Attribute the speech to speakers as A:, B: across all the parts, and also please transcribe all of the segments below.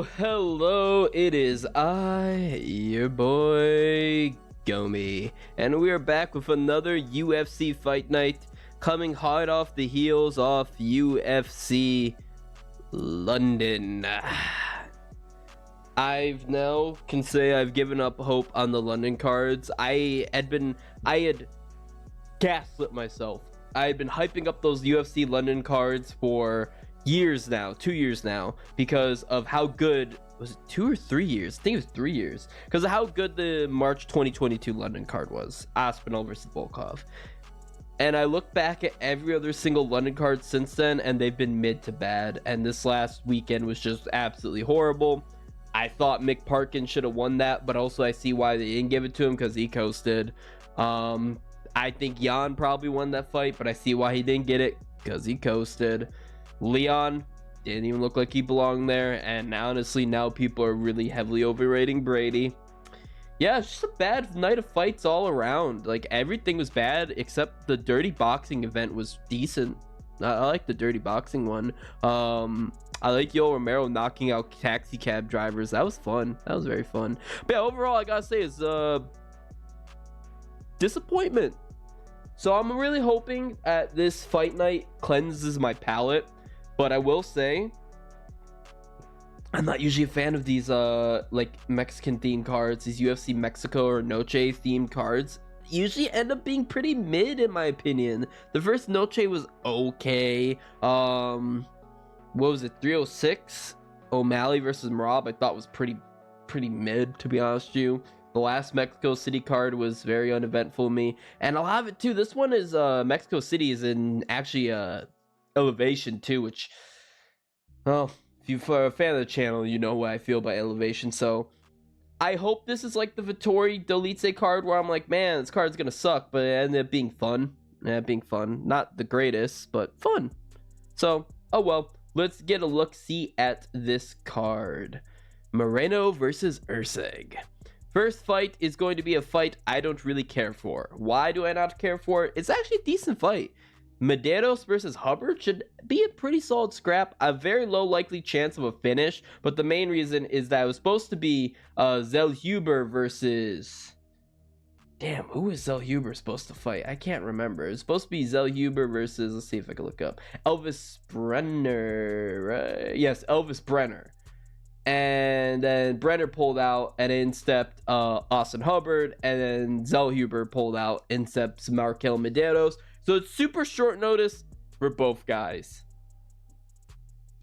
A: Hello, it is your boy, Gomi, and we are back with another UFC Fight Night, coming hard off the heels of UFC London. I've now can say I've given up hope on the London cards. I had gaslit myself. I had been hyping up those UFC London cards for years now, 2 years now, because of how good, was it 2 or 3 years? I think it was 3 years, because of how good the March 2022 London card was, Aspinall versus Volkov. And I look back at every other single London card since then, and they've been mid to bad, and this last weekend was just absolutely horrible. I thought Mick Parkin should have won that, but also I see why they didn't give it to him, because he coasted. I think Jan probably won that fight, but I see why he didn't get it, because he coasted. Leon didn't even look like he belonged there, and honestly now people are really heavily overrating Brady. Yeah, it's just a bad night of fights all around. Like, everything was bad except the dirty boxing event was decent. I like the dirty boxing one. I like Yoel Romero knocking out taxi cab drivers. That was fun. That was very fun. But yeah, overall I gotta say is disappointment. So I'm really hoping at this fight night cleanses my palate. But I will say, I'm not usually a fan of these like Mexican themed cards, these UFC Mexico or Noche themed cards. Usually end up being pretty mid in my opinion. The first Noche was okay. What was it, 306? O'Malley versus Marab I thought was pretty mid, to be honest with you. The last Mexico City card was very uneventful to me, and I'll have it too. This one is Mexico City is in actually Elevation too, which, well, if you're a fan of the channel, you know what I feel about Elevation. So I hope this is like the Vittori Dolice card where I'm like, man, this card's gonna suck, but it ended up being fun. Not the greatest, but fun. So, oh well, let's get a look-see at this card. Moreno versus Erceg. First fight is going to be a fight I don't really care for. Why do I not care for it? It's actually a decent fight. Medeiros versus Hubbard should be a pretty solid scrap. A very low likely chance of a finish, but the main reason is that it was supposed to be Zellhuber versus... Damn, who is Zellhuber supposed to fight? I can't remember. It was supposed to be Zellhuber versus... Let's see if I can look up. Elvis Brenner, right? Yes, Elvis Brenner. And then Brenner pulled out, and in stepped Austin Hubbard, and then Zellhuber pulled out, and stepped Markel Medeiros. So it's super short notice for both guys.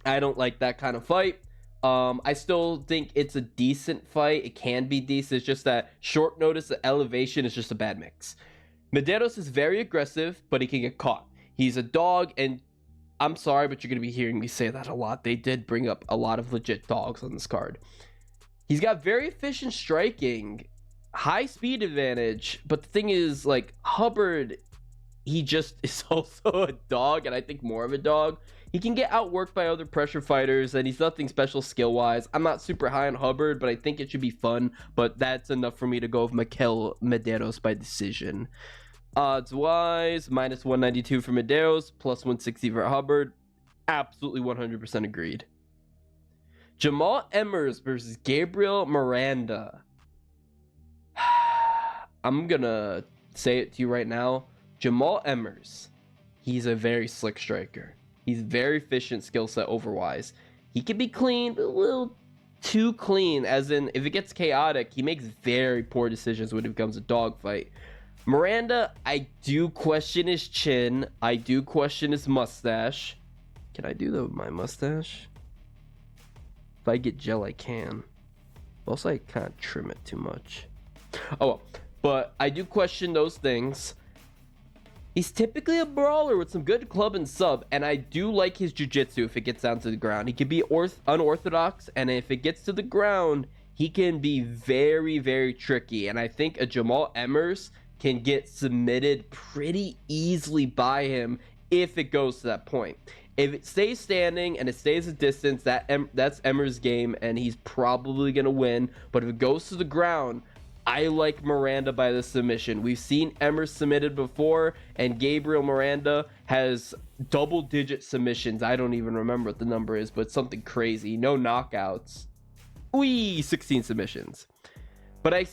A: I don't like that kind of fight. I still think it's a decent fight. It can be decent. It's just that short notice, the elevation is just a bad mix. Medeiros is very aggressive, but he can get caught. He's a dog, and I'm sorry, but you're going to be hearing me say that a lot. They did bring up a lot of legit dogs on this card. He's got very efficient striking, high speed advantage, but the thing is, like, Hubbard, he just is also a dog, and I think more of a dog. He can get outworked by other pressure fighters, and he's nothing special skill-wise. I'm not super high on Hubbard, but I think it should be fun, but that's enough for me to go with Markel Medeiros by decision. Odds-wise, minus 192 for Medeiros, plus 160 for Hubbard. Absolutely 100% agreed. Jamal Emmers versus Gabriel Miranda. I'm gonna say it to you right now. Jamal Emmers, he's a very slick striker. He's very efficient skill set overwise. He can be clean, but a little too clean, as in if it gets chaotic, he makes very poor decisions when it becomes a dogfight. Miranda, I do question his chin. I do question his mustache. Can I do that with my mustache? If I get gel, I can. Also, I can't trim it too much. Oh well. But I do question those things. He's typically a brawler with some good club and sub, and I do like his jiu-jitsu if it gets down to the ground. He can be unorthodox, and if it gets to the ground, he can be very, very tricky. And I think a Jamal Emmers can get submitted pretty easily by him if it goes to that point. If it stays standing and it stays a distance, that's Emmers' game, and he's probably going to win. But if it goes to the ground, I like Miranda by the submission. We've seen Emmers submitted before, and Gabriel Miranda has double-digit submissions. I don't even remember what the number is, but something crazy. No knockouts. Ooh, 16 submissions. But I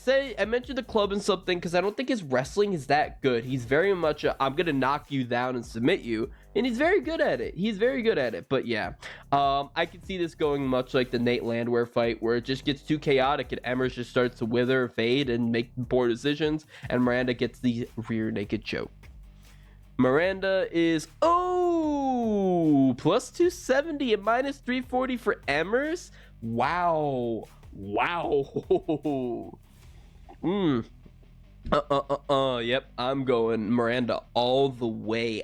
A: mentioned the club and something because I don't think his wrestling is that good. He's very much I'm gonna knock you down and submit you, and he's very good at it. He's very good at it. But yeah, I can see this going much like the Nate Landwehr fight, where it just gets too chaotic and Emmers just starts to wither, fade, and make poor decisions, and Miranda gets the rear naked choke. Miranda is plus 270 and minus 340 for Emmers. Wow. Yep, I'm going Miranda all the way.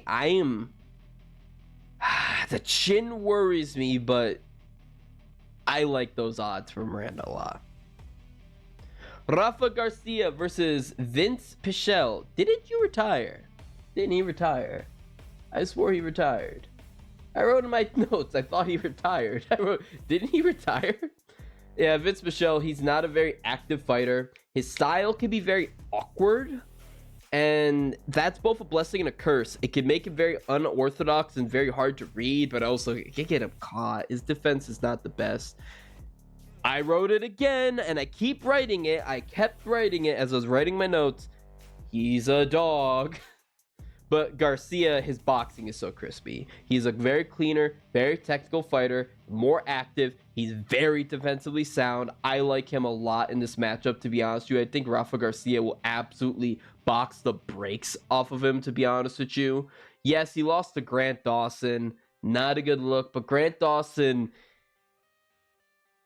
A: The chin worries me, but I like those odds for Miranda a lot. Rafa Garcia versus Vince Pichel. Didn't you retire? Didn't he retire? I swore he retired. I wrote in my notes, I thought he retired. I wrote, didn't he retire? Yeah, Vince Pichel, he's not a very active fighter. His style can be very awkward, and that's both a blessing and a curse. It can make him very unorthodox and very hard to read, but also it can get him caught. His defense is not the best. I wrote it again, and I keep writing it. I kept writing it as I was writing my notes. He's a dog. But Garcia, his boxing is so crispy. He's a very cleaner, very technical fighter, more active. He's very defensively sound. I like him a lot in this matchup, to be honest with you. I think Rafa Garcia will absolutely box the brakes off of him, to be honest with you. Yes, he lost to Grant Dawson. Not a good look, but Grant Dawson...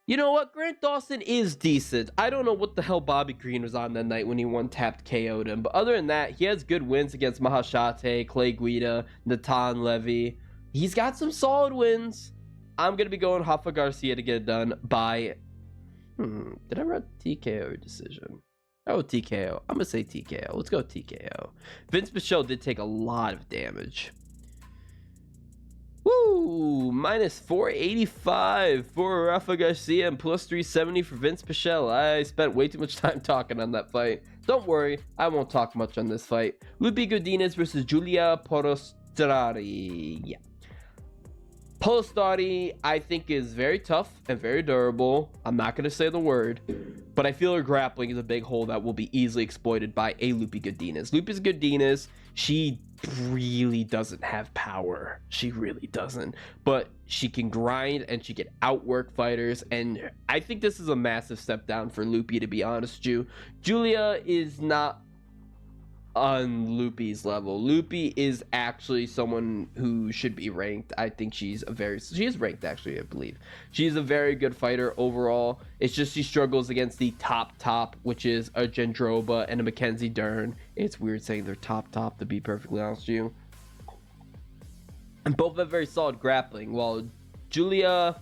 A: You know what? Grant Dawson is decent. I don't know what the hell Bobby Green was on that night when he one-tapped KO'd him. But other than that, he has good wins against Mahashate, Clay Guida, Natan Levy. He's got some solid wins. I'm going to be going Rafa Garcia to get it done by... Did I write TKO or decision? Oh, TKO. I'm going to say TKO. Let's go TKO. Vince Pichel did take a lot of damage. Woo! Minus 485 for Rafa Garcia and plus 370 for Vince Pichel. I spent way too much time talking on that fight. Don't worry, I won't talk much on this fight. Lupi Godinez versus Julia Porostari. Yeah. Porostari, I think, is very tough and very durable. I'm not going to say the word, but I feel her grappling is a big hole that will be easily exploited by a Lupi Godinez. Lupi Godinez, she really doesn't have power. She really doesn't. But she can grind and she can outwork fighters. And I think this is a massive step down for Lupi, to be honest with you. Julia is not on Lupi's level. Lupi is actually someone who should be ranked. I think she is ranked, actually, I believe. She's a very good fighter overall. It's just she struggles against the top, which is a Jendroba and a Mackenzie Dern. It's weird saying they're top, to be perfectly honest with you. And both have very solid grappling, while Julia,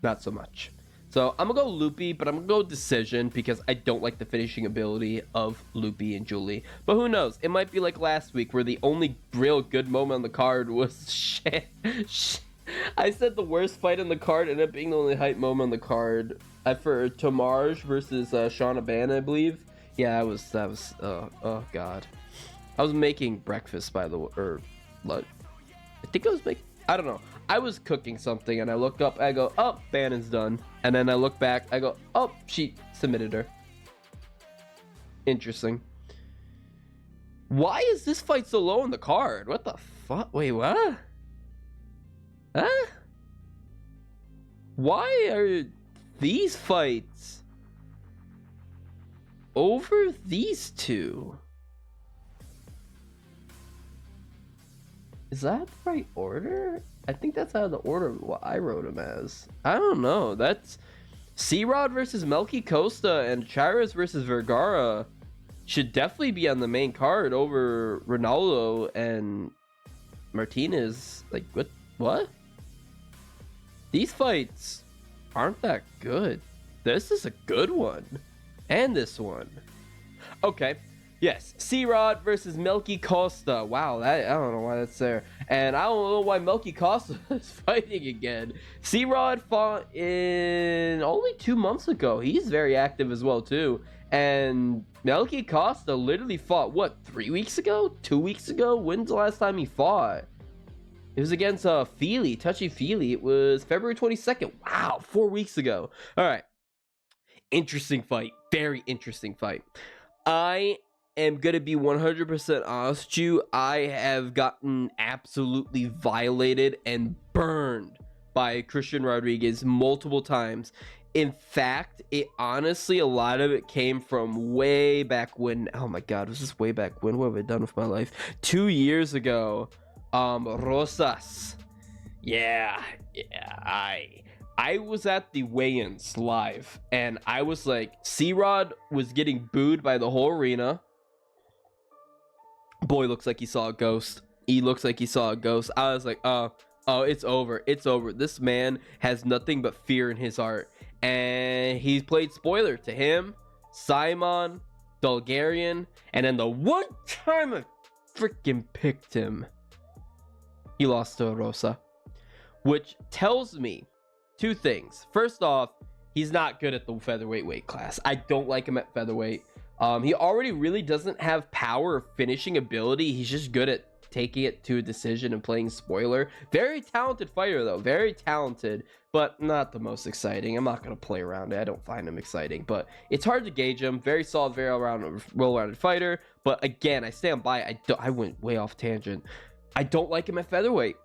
A: not so much. So I'm gonna go Lupi, but I'm gonna go decision because I don't like the finishing ability of Lupi and Julie. But who knows? It might be like last week where the only real good moment on the card was shit. I said the worst fight on the card ended up being the only hype moment on the card. For Tomarj versus Shauna Ban, I believe. Yeah, that was oh god. I was making breakfast, by the way, or what? I think I was making, I don't know. I was cooking something and I look up, I go, oh, Bannon's done. And then I look back, I go, oh, she submitted her. Interesting. Why is this fight so low on the card? What the fuck? Wait, what? Huh? Why are these fights over these two? Is that the right order? I think that's out of the order of what I wrote him as. I don't know. That's C-Rod versus Melky Costa and Chairez versus Vergara should definitely be on the main card over Ronaldo and Martinez. Like, what? These fights aren't that good. This is a good one. And this one. Okay. Yes, C-Rod versus Melky Costa. Wow, I don't know why that's there. And I don't know why Melky Costa is fighting again. C-Rod fought in only 2 months ago. He's very active as well, too. And Melky Costa literally fought, what, 3 weeks ago? 2 weeks ago? When's the last time he fought? It was against Feely, Touchy Feely. It was February 22nd. Wow, 4 weeks ago. All right. Interesting fight. Very interesting fight. I am going to be 100% honest with you. I have gotten absolutely violated and burned by Christian Rodriguez multiple times. In fact, it honestly, a lot of it came from way back when. Oh my God, was this way back when? What have I done with my life? 2 years ago. Rosas. Yeah. I was at the weigh-ins live, and I was like, C-Rod was getting booed by the whole arena. Boy looks like he saw a ghost. He looks like he saw a ghost. I was like, oh, it's over. It's over. This man has nothing but fear in his heart. And he's played spoiler to him, Simon, Bulgarian, and then the one time I freaking picked him, he lost to Rosa, which tells me two things. First off, he's not good at the featherweight weight class. I don't like him at featherweight. He already really doesn't have power or finishing ability. He's just good at taking it to a decision and playing spoiler. Very talented fighter though, very talented, but not the most exciting. I'm not going to play around it. I don't find him exciting, but it's hard to gauge him. Very solid, very well-rounded fighter. But again, I stand by. I went way off tangent. I don't like him at featherweight.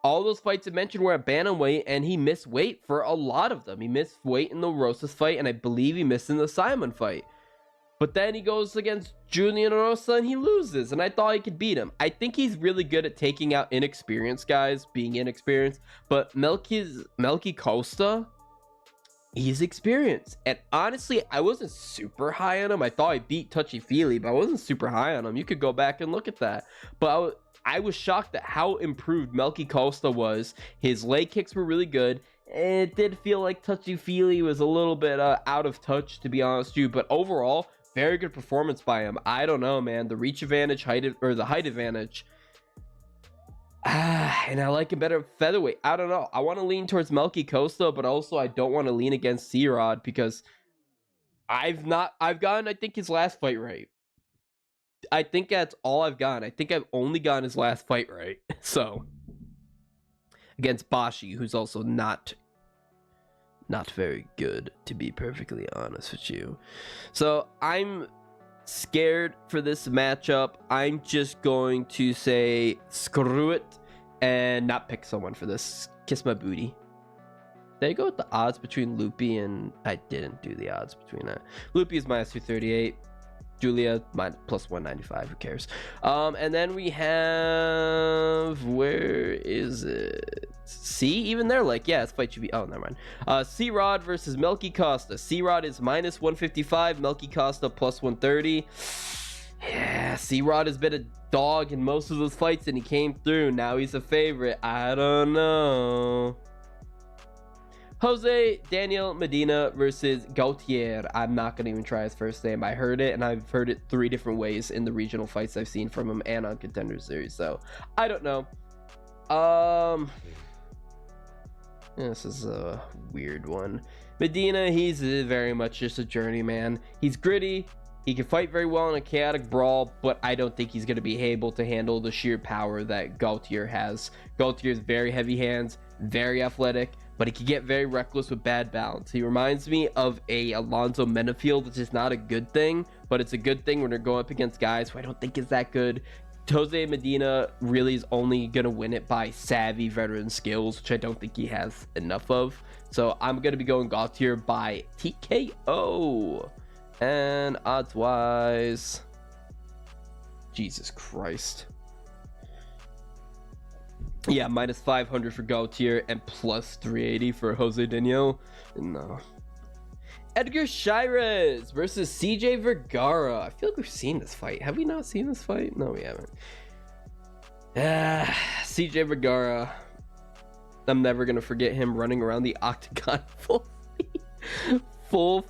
A: All those fights I mentioned were at bantamweight, and he missed weight for a lot of them. He missed weight in the Rosas fight, and I believe he missed in the Simon fight. But then he goes against Julian Rosa and he loses, and I thought he could beat him. I think he's really good at taking out inexperienced guys, being inexperienced. But Melky Costa, he's experienced. And honestly, I wasn't super high on him. I thought he beat Touchy Feely, but I wasn't super high on him. You could go back and look at that. But I was shocked at how improved Melky Costa was. His leg kicks were really good. It did feel like Touchy Feely was a little bit out of touch, to be honest with you. But overall, very good performance by him. I don't know, man. The reach advantage, the height advantage. And I like him better at featherweight. I don't know. I want to lean towards Melky Costa, but also I don't want to lean against C-Rod because I've gotten, I think, his last fight right. I think that's all I've gotten. I think I've only gotten his last fight right. So, against Bashi, who's also not very good, to be perfectly honest with you. So I'm scared for this matchup. I'm just going to say screw it and not pick someone for this. Kiss my booty. Did I go with the odds between Loopy and... I didn't do the odds between that. Loopy is minus 238. Julia plus 195. Who cares? And then we have, where is it? See, even they're like, yeah, this fight should be. Oh, never mind. C-Rod versus Melky Costa. C-Rod is minus 155. Melky Costa plus 130. Yeah, C-Rod has been a dog in most of those fights, and he came through. Now he's a favorite. I don't know. Jose Daniel Medina versus Gautier. I'm not going to even try his first name. I heard it, and I've heard it 3 different ways in the regional fights I've seen from him and on Contender Series. So, I don't know. This is a weird one. Medina, he's very much just a journeyman. He's gritty. He can fight very well in a chaotic brawl, but I don't think he's going to be able to handle the sheer power that Gautier has. Gautier's very heavy hands, very athletic, but he can get very reckless with bad balance. He reminds me of a Alonzo Menafield, which is not a good thing, but it's a good thing when they're going up against guys who I don't think is that good. Jose Medina really is only going to win it by savvy veteran skills, which I don't think he has enough of. So I'm going to be going Gautier by TKO. And odds-wise, Jesus Christ. Yeah, minus 500 for Gautier and plus 380 for Jose Daniel. No. Edgar Shirez versus CJ Vergara. I feel like we've seen this fight. Have we not seen this fight? No, we haven't. CJ Vergara. I'm never going to forget him running around the octagon full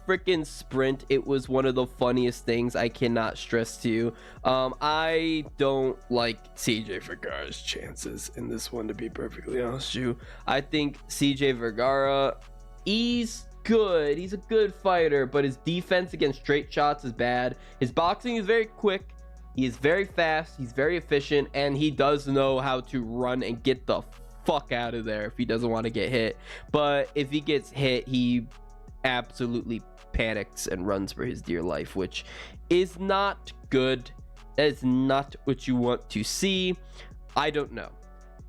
A: freaking sprint. It was one of the funniest things. I cannot stress to you. I don't like CJ Vergara's chances in this one, to be perfectly honest with you. I think CJ Vergara, he's good. He's a good fighter, but his defense against straight shots is bad. His boxing is very quick. He is very fast. He's very efficient, and he does know how to run and get the fuck out of there if he doesn't want to get hit. But if he gets hit, he absolutely panics and runs for his dear life, which is not good. That is not what you want to see. I don't know.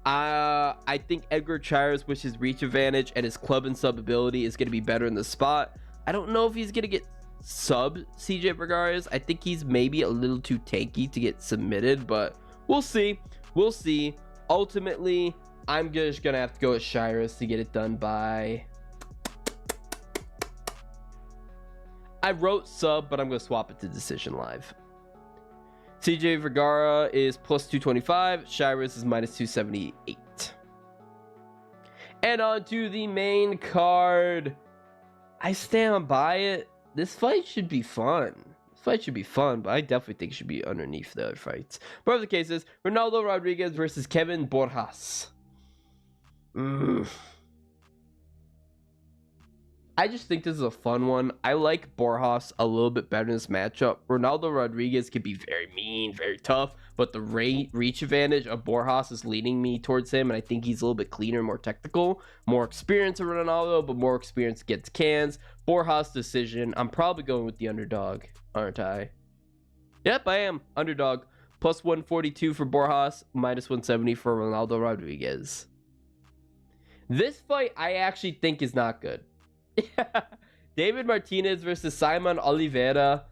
A: I think Edgar Chairez, with his reach advantage and his club and sub ability, is going to be better in the spot. I don't know if he's going to get sub CJ Vergara's. I think he's maybe a little too tanky to get submitted, but we'll see. We'll see. Ultimately, I'm just going to have to go with Chairez to get it done by... I wrote sub, but I'm going to swap it to decision live. CJ Vergara is plus 225. Chairez is minus 278. And on to the main card. I stand by it. This fight should be fun. But I definitely think it should be underneath the other fights. But the case is Ronaldo Rodriguez versus Kevin Borjas. I just think this is a fun one. I like Borjas a little bit better in this matchup. Ronaldo Rodriguez can be very mean, very tough, but the reach advantage of Borjas is leading me towards him, and I think he's a little bit cleaner, more technical, more experience of Ronaldo, but more experience against cans. Borjas decision. I'm probably going with the underdog, aren't I? Yep, I am. Underdog. Plus 142 for Borjas, minus 170 for Ronaldo Rodriguez. This fight I actually think is not good. David Martinez versus Simon Oliveira.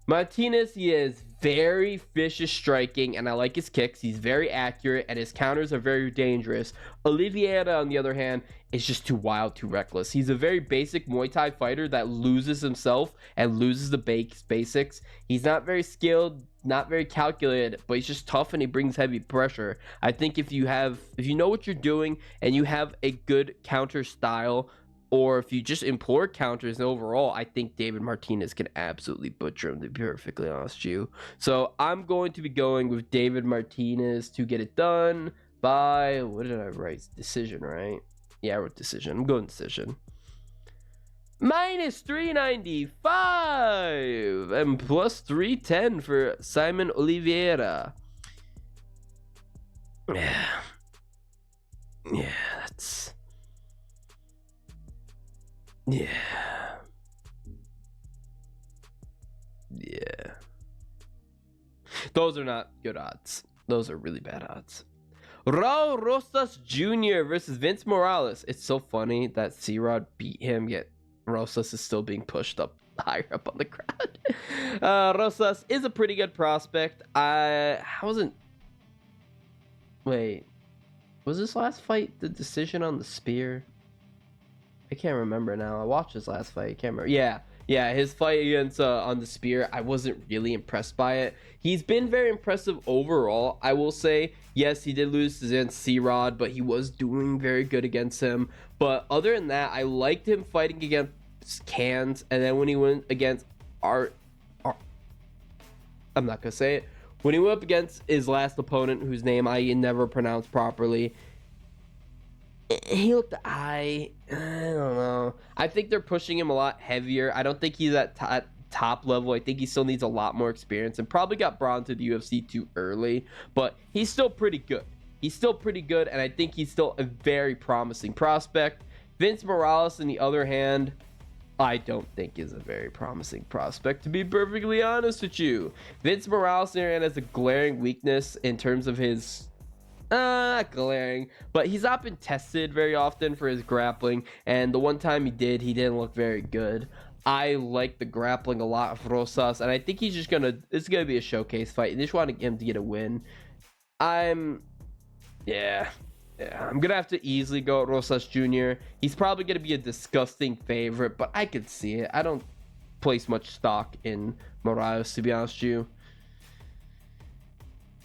A: Martinez, he is very vicious striking, and I like his kicks. He's very accurate, and his counters are very dangerous. Oliveira, on the other hand, is just too wild, too reckless. He's a very basic Muay Thai fighter that loses himself and loses the basics. He's not very skilled, not very calculated, but he's just tough, and he brings heavy pressure. I think if you know what you're doing and you have a good counter style, or if you just implore counters overall, I think David Martinez can absolutely butcher him, to be perfectly honest with you. So I'm going to be going with David Martinez to get it done by, what did I write? Decision, right? Yeah, I wrote decision. I'm going decision. Minus 395 and plus 310 for Simon Oliveira. Yeah, that's... Yeah. Those are not good odds. Those are really bad odds. Raul Rosas Jr. versus Vince Morales. It's so funny that C-Rod beat him, yet Rosas is still being pushed up higher up on the crowd. Rosas is a pretty good prospect. Wait, was this last fight the decision on the spear? I can't remember now. I watched his last fight. I can't remember. Yeah, his fight against on the spear, I wasn't really impressed by it. He's been very impressive overall, I will say. Yes, he did lose against C-Rod, but he was doing very good against him. But other than that, I liked him fighting against Cans, and then when he went against I'm not gonna say it. When he went up against his last opponent, whose name I never pronounced properly, he looked I don't know. I think they're pushing him a lot heavier. I don't think he's at top level. I think he still needs a lot more experience and probably got brought into the UFC too early, but he's still pretty good. And I think he's still a very promising prospect. Vince Morales, on the other hand, I don't think is a very promising prospect, to be perfectly honest with you. Vince Morales, on the other hand, has a glaring weakness in terms of his not glaring, but he's not been tested very often for his grappling, and the one time he didn't look very good. I like the grappling a lot of Rosas, and I think he's just it's gonna be a showcase fight. I just want him to get a win. I'm gonna have to easily go with Rosas Jr. He's probably gonna be a disgusting favorite, but I could see it. I don't place much stock in Morales, to be honest with you.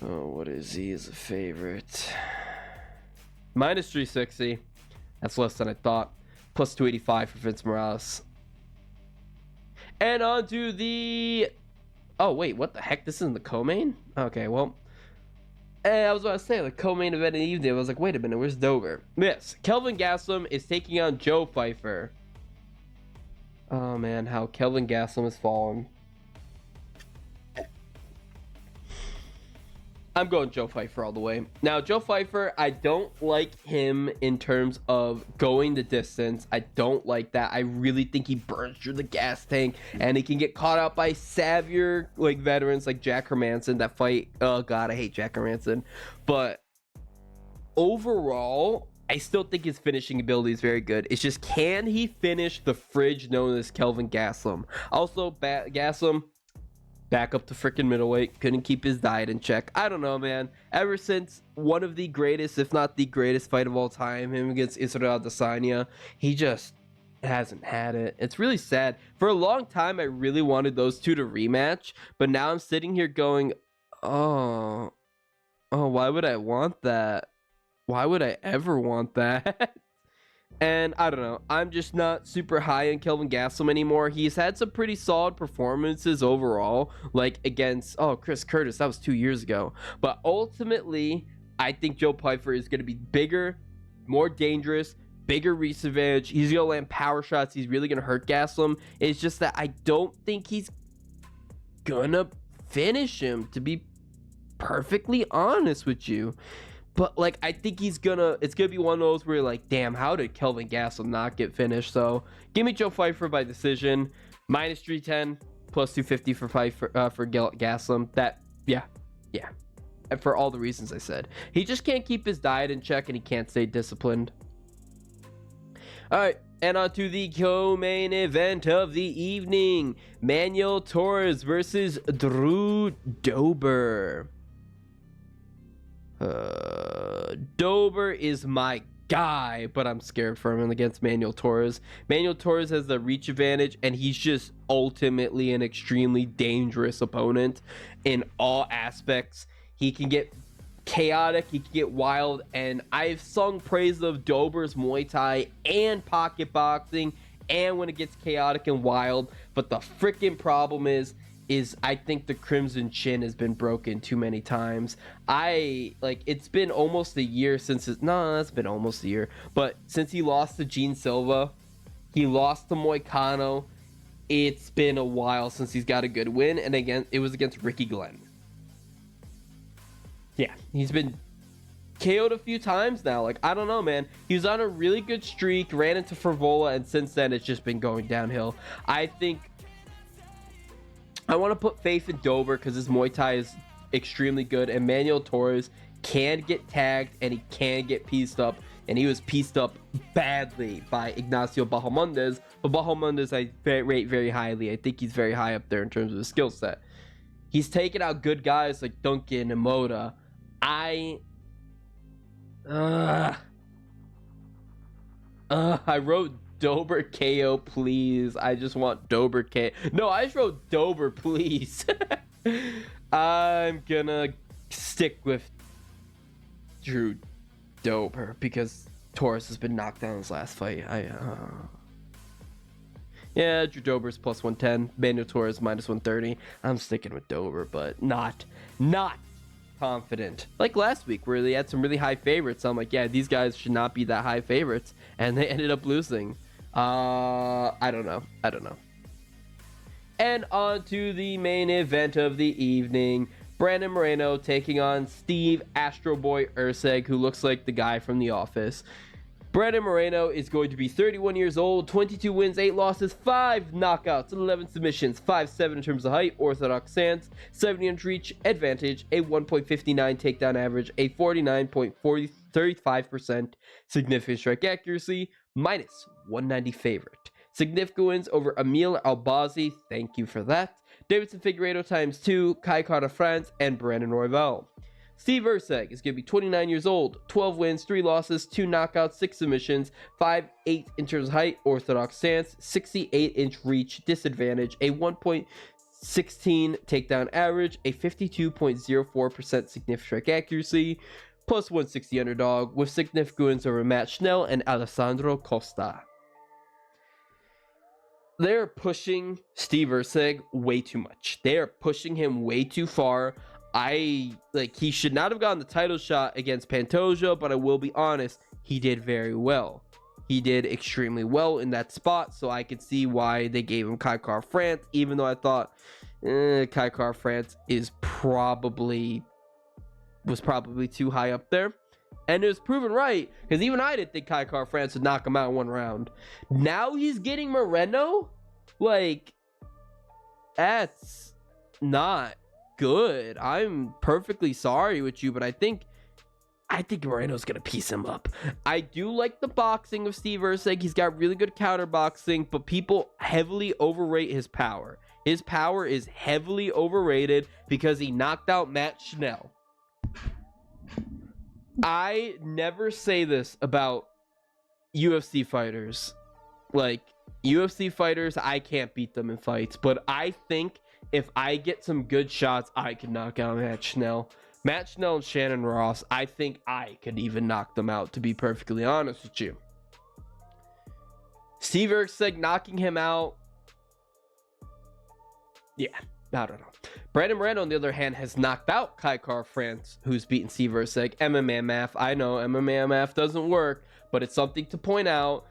A: Oh, what is he as a favorite? Minus 360. That's less than I thought. Plus 285 for Vince Morales. And on to the... Oh, wait, what the heck? This isn't the co-main? Okay, well... I was about to say, the co-main event in the evening. I was like, wait a minute, where's Dover? Yes, Kelvin Gastelum is taking on Joe Pfeiffer. Oh, man, how Kelvin Gastelum has fallen. I'm going Joe Pfeiffer all the way. Now, Joe Pfeiffer, I don't like him in terms of going the distance. I don't like that. I really think he burns through the gas tank, and he can get caught out by savvier like veterans like Jack Hermanson that fight. Oh God, I hate Jack Hermanson. But overall, I still think his finishing ability is very good. It's just, can he finish the fridge known as Kelvin Gastelum? Also, Gastelum, back up to freaking middleweight, couldn't keep his diet in check. I don't know, man. Ever since one of the greatest, if not the greatest fight of all time, him against Israel Adesanya, he just hasn't had it. It's really sad. For a long time, I really wanted those two to rematch, but now I'm sitting here going, oh, why would I want that? Why would I ever want that? And I don't know. I'm just not super high on Kelvin Gastelum anymore. He's had some pretty solid performances overall, like against Chris Curtis. That was 2 years ago. But ultimately, I think Joe Pfeiffer is going to be bigger, more dangerous, bigger reach advantage. He's going to land power shots. He's really going to hurt Gastelum. It's just that I don't think he's going to finish him, to be perfectly honest with you. But, like, I think it's going to be one of those where you're like, damn, how did Kelvin Gastelum not get finished? So, give me Joe Pfeiffer by decision. Minus 310, plus 250 for Gastelum. Yeah. And for all the reasons I said. He just can't keep his diet in check, and he can't stay disciplined. All right, and on to the co-main event of the evening. Manuel Torres versus Drew Dober. Dober is my guy, but I'm scared for him against Manuel Torres. Manuel Torres has the reach advantage, and he's just ultimately an extremely dangerous opponent in all aspects. He can get chaotic, he can get wild, and I've sung praise of Dober's Muay Thai and pocket boxing, and when it gets chaotic and wild. But the freaking problem is I think the Crimson Chin has been broken too many times. It's been almost a year since that's been almost a year, but since he lost to Gene Silva, he lost to Moicano. It's been a while since he's got a good win, and again, it was against Ricky Glenn. Yeah, he's been KO'd a few times now. Like, I don't know, man. He was on a really good streak, ran into Frivola, and since then it's just been going downhill. I think I want to put faith in Dober because his Muay Thai is extremely good, and Manuel Torres can get tagged and he can get pieced up, and he was pieced up badly by Ignacio Bahamondes, but Bahamondes I rate very highly. I think he's very high up there in terms of his skill set. He's taken out good guys like Duncan and Moda. I wrote Dober KO, please. I just want Dober KO. No, I just wrote Dober, please. I'm gonna stick with Drew Dober because Torres has been knocked down in his last fight. Yeah, Drew Dober's plus 110. Manuel Torres minus 130. I'm sticking with Dober, but not confident. Like last week where they had some really high favorites. I'm like, yeah, these guys should not be that high favorites, and they ended up losing. I don't know. And on to the main event of the evening. Brandon Moreno taking on Steve Astro Boy Erceg, who looks like the guy from The Office. Brandon Moreno is going to be 31 years old, 22 wins, 8 losses, 5 knockouts, 11 submissions, 5'7" in terms of height, orthodox stance, 70-inch reach advantage, a 1.59 takedown average, a 49.35% significant strike accuracy, minus 190 favorite. Significant wins over Emil Albazi, thank you for that, Davidson Figueiredo ×2, Kai Kara France, and Brandon Royval. Steve Erceg is going to be 29 years old, 12 wins, 3 losses, 2 knockouts, 6 submissions, 5'8" in terms of height, orthodox stance, 68-inch reach, disadvantage, a 1.16 takedown average, a 52.04% significant strike accuracy, plus 160 underdog, with significant wins over Matt Schnell and Alessandro Costa. They're pushing Steve Erceg way too much. They are pushing him way too far. He should not have gotten the title shot against Pantoja, but I will be honest, he did very well. He did extremely well in that spot, so I could see why they gave him Kai Kara France, even though I thought Kai Kara France is probably was probably too high up there. And it was proven right, because even I didn't think Kai Car France would knock him out in 1 round. Now he's getting Moreno? Like, that's not good. I'm perfectly sorry with you, but I think Moreno's gonna piece him up. I do like the boxing of Steve Erceg. He's got really good counter boxing, but people heavily overrate his power. His power is heavily overrated because he knocked out Matt Schnell. I never say this about UFC fighters. Like, UFC fighters, I can't beat them in fights, but I think if I get some good shots, I could knock out Matt Schnell. Matt Schnell and Shannon Ross, I think I could even knock them out, to be perfectly honest with you. Steve Erceg knocking him out. Yeah, I don't know. Brandon Moreno, on the other hand, has knocked out Kai Car France, who's beaten Steve Erceg. MMA math. I know MMA math doesn't work, but it's something to point out.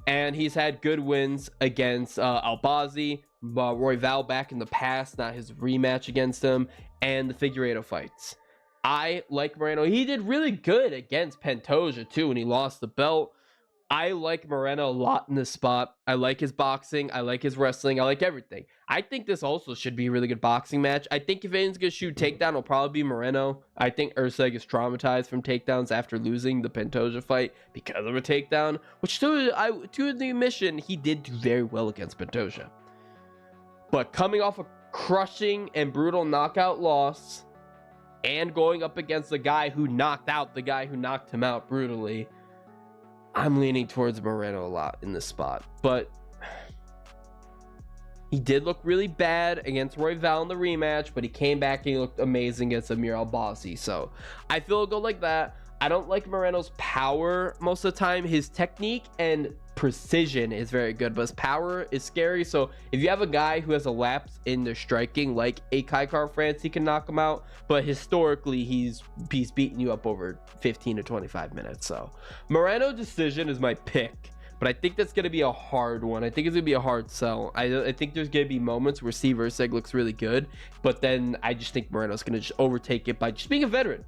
A: And he's had good wins against Albazi, Roy Val back in the past, not his rematch against him, and the Figueiredo fights. I like Moreno. He did really good against Pantoja, too, when he lost the belt. I like Moreno a lot in this spot. I like his boxing. I like his wrestling. I like everything. I think this also should be a really good boxing match. I think if anyone's going to shoot takedown, it'll probably be Moreno. I think Erceg is traumatized from takedowns after losing the Pantoja fight because of a takedown, which to the admission, he did do very well against Pantoja. But coming off a crushing and brutal knockout loss and going up against the guy who knocked out the guy who knocked him out brutally, I'm leaning towards Moreno a lot in this spot. But he did look really bad against Roy Val in the rematch, but he came back and he looked amazing against Amir Albazi. So I feel it'll go like that. I don't like Moreno's power most of the time. His technique and precision is very good, but his power is scary. So if you have a guy who has a lapse in their striking, like a Kai Car France, he can knock him out. But historically, he's beating you up over 15 to 25 minutes. So Moreno decision is my pick, but I think that's going to be a hard one. I think it's going to be a hard sell. I think there's going to be moments where Steve Erceg looks really good, but then I just think Moreno's going to just overtake it by just being a veteran.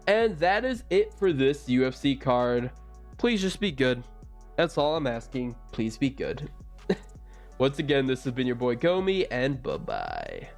A: And that is it for this UFC card. Please just be good. That's all I'm asking. Please be good. Once again, this has been your boy Gomi, and bye-bye.